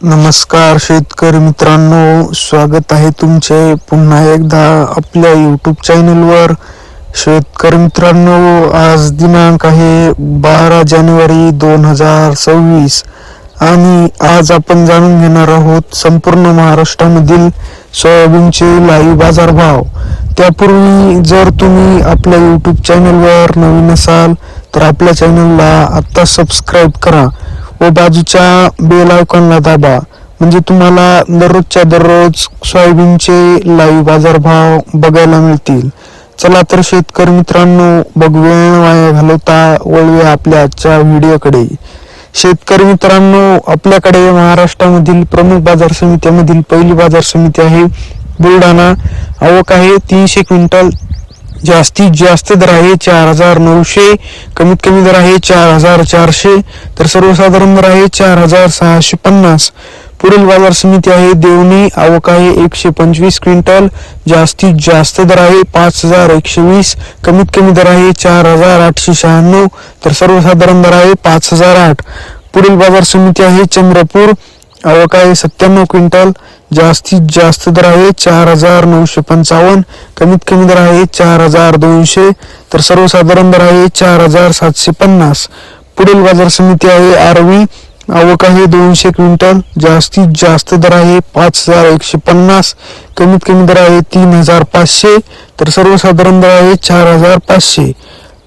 नमस्कार शेतकरी मित्रांनो, स्वागत आहे तुमचे पुन्हा एकदा आपल्या यूट्यूब चॅनलवर। शेतकरी मित्रांनो, आज दिनांक आहे 12 जानेवारी 2026 आणि आज आपण जाणून घेणार आहोत संपूर्ण महाराष्ट्रामधील सोयाबीनचे लाईव्ह बाजारभाव। त्यापूर्वी जर तुम्ही आपल्या यूट्यूब चॅनलवर नवीन असाल तर आपल्या चॅनलला आत्ता सबस्क्राईब करा व बाजूच्या बेल आयकॉनला दाबा, म्हणजे तुम्हाला दररोजच्या दररोज सोयाबीनचे लाईव्ह बाजारभाव बघायला मिळतील। चला तर शेतकरी मित्रांनो, वेळ वाया घालवता वळूया आपल्या आजच्या व्हिडिओकडे। शेतकरी मित्रांनो, आपल्याकडे महाराष्ट्रामधील प्रमुख बाजार समित्यांमधील पहिली बाजार समिती आहे बुलढाणा। आवक आहे 300 क्विंटल। जास्तीत जास्त दर आहे 4900, कमीत कमी दर आहे 4400, तर सर्वसाधारण दर आहे 4650। पुढील बाजार समिती आहे देवणी। आवक आहे 125 क्विंटल। जास्तीत जास्त दर आहे 5120, कमीत कमी दर आहे 4896, तर सर्वसाधारण दर आहे 5008। पुढील बाजार समिती आहे चंद्रपूर। आवक आहे 97 क्विंटल। जास्तीत जास्त दर आहे 4955, कमीत कमी दर आहे 4200, तर सर्वसाधारण दर आहे 4750। पुढील बाजार समिती आहे आर्वी। आवक आहे 200 क्विंटल। जास्तीत जास्त दर आहे 5150, कमीत कमी दर आहे 3500, तर सर्वसाधारण दर आहे 4500।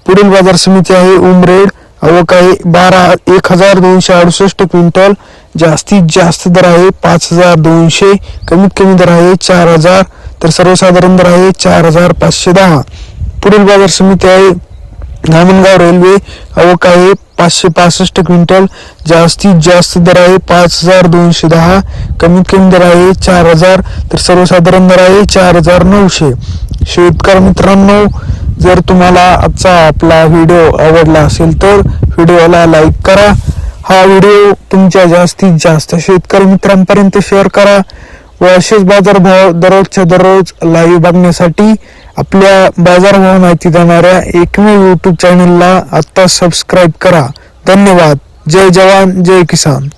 पुढील बाजार समिती आहे उमरेड। आवक आहे 1268 क्विंटल। जास्तीत जास्त दर आहे 5200, कमीत कमी दर आहे 4000, तर सर्वसाधारण दर आहे 4510। पुढील बाजार समिती आहे धामणगाव रेल्वे। आवक आहे 565 क्विंटल। जास्तीत जास्त दर आहे 5210, कमीत कमी दर आहे 4000, तर सर्वसाधारण दर आहे 4900। शेतकरी मित्रांनो, जर तुम्हाला आजचा आपला व्हिडिओ आवडला असेल तर व्हिडिओला लाईक करा। हा व्हिडिओ तुमच्या जास्तीत जास्त शेतकरी मित्रांपर्यंत शेअर करा व असेच बाजारभाव दररोजच्या दररोज लाईव्ह बघण्यासाठी आपल्या बाजारभाव माहिती देणाऱ्या एकमेव यूट्यूब चॅनलला आत्ता सबस्क्राईब करा। धन्यवाद। जय जवान जय किसान।